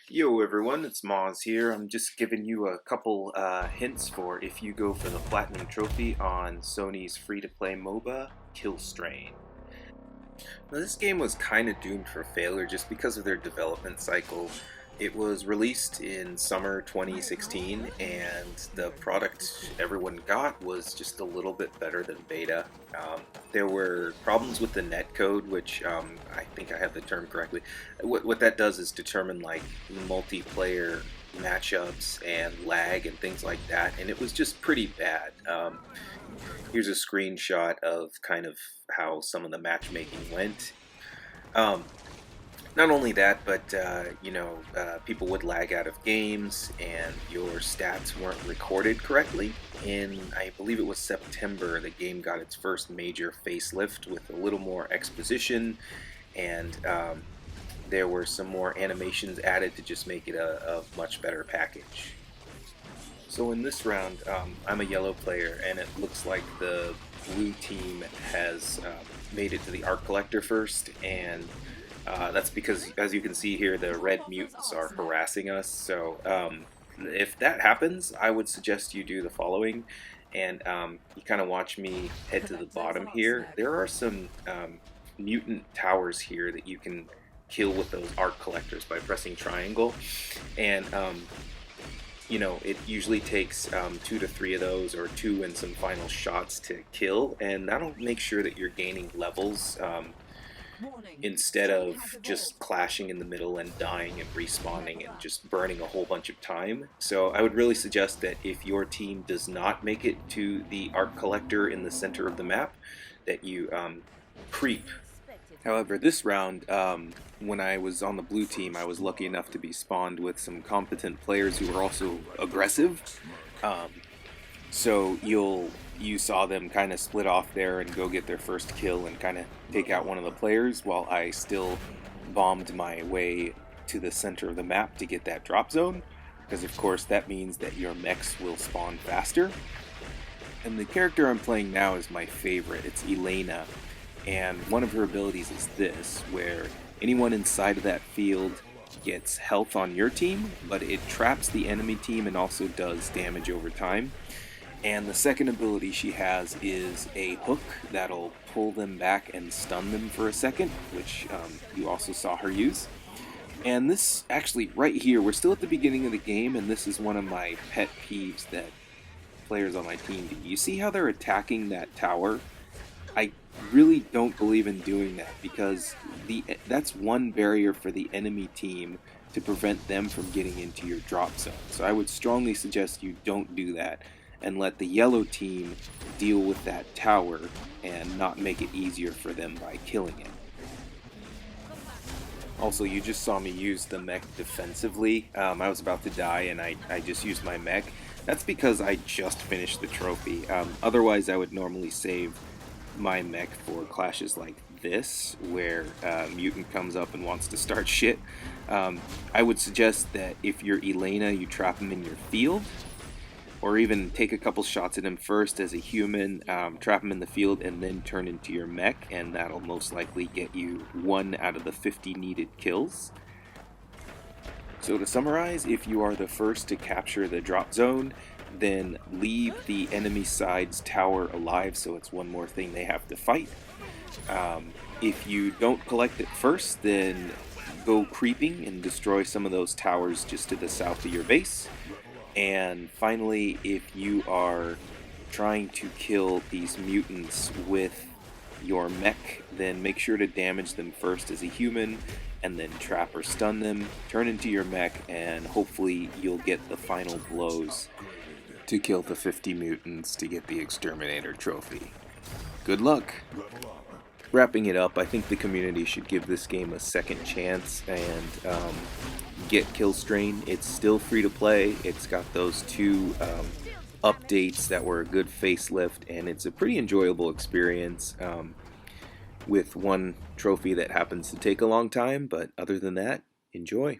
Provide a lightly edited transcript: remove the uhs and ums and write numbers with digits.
Yo everyone, it's Mawz here. I'm just giving you a couple hints for if you go for the Platinum Trophy on Sony's free-to-play MOBA, Kill Strain. Now, this game was kind of doomed for failure just because of their development cycle. It was released in summer 2016, and the product everyone got was just a little bit better than beta. There were problems with the netcode, which I think I have the term correctly. What that does is determine like multiplayer matchups and lag and things like that, and it was just pretty bad. Here's a screenshot of kind of how some of the matchmaking went. Um, Not only that, but people would lag out of games, and your stats weren't recorded correctly. In, I believe it was September, the game got its first major facelift with a little more exposition, and there were some more animations added to just make it a much better package. So in this round, I'm a yellow player, and it looks like the blue team has made it to the art collector first, and that's because, as you can see here, the red mutants are harassing us. So if that happens, I would suggest you do the following, and you kind of watch me head to the bottom here. There are some mutant towers here that you can kill with those art collectors by pressing triangle, and it usually takes 2 to 3 of those, or 2 and some final shots to kill, and that'll make sure that you're gaining levels instead of just clashing in the middle and dying and respawning and just burning a whole bunch of time. So I would really suggest that if your team does not make it to the art collector in the center of the map, that you creep. However, this round, when I was on the blue team, I was lucky enough to be spawned with some competent players who were also aggressive. So you saw them kind of split off there and go get their first kill and kind of take out one of the players, while I still bombed my way to the center of the map to get that drop zone, because of course that means that your mechs will spawn faster. And the character I'm playing now is my favorite. It's Elena. And one of her abilities is this, where anyone inside of that field gets health on your team, but it traps the enemy team and also does damage over time. And the second ability she has is a hook that'll pull them back and stun them for a second, which you also saw her use. And this, actually, right here, we're still at the beginning of the game, and this is one of my pet peeves that players on my team do. You see how they're attacking that tower? I really don't believe in doing that, because that's one barrier for the enemy team to prevent them from getting into your drop zone. So I would strongly suggest you don't do that and let the yellow team deal with that tower and not make it easier for them by killing it. Also, you just saw me use the mech defensively. I was about to die and I just used my mech. That's because I just finished the trophy. Otherwise, I would normally save my mech for clashes like this, where mutant comes up and wants to start shit. I would suggest that if you're Elena, you trap him in your field, or even take a couple shots at him first as a human, trap him in the field, and then turn into your mech, and that'll most likely get you 1 out of the 50 needed kills. So to summarize, if you are the first to capture the drop zone, then leave the enemy side's tower alive, so it's one more thing they have to fight. If you don't collect it first, then go creeping and destroy some of those towers just to the south of your base. And finally, if you are trying to kill these mutants with your mech, then make sure to damage them first as a human, and then trap or stun them, turn into your mech, and hopefully you'll get the final blows to kill the 50 mutants to get the Exterminator trophy. Good luck! Wrapping it up, I think the community should give this game a second chance and get Kill Strain. It's still free to play. It's got those 2 updates that were a good facelift, and it's a pretty enjoyable experience with one trophy that happens to take a long time, but other than that, enjoy.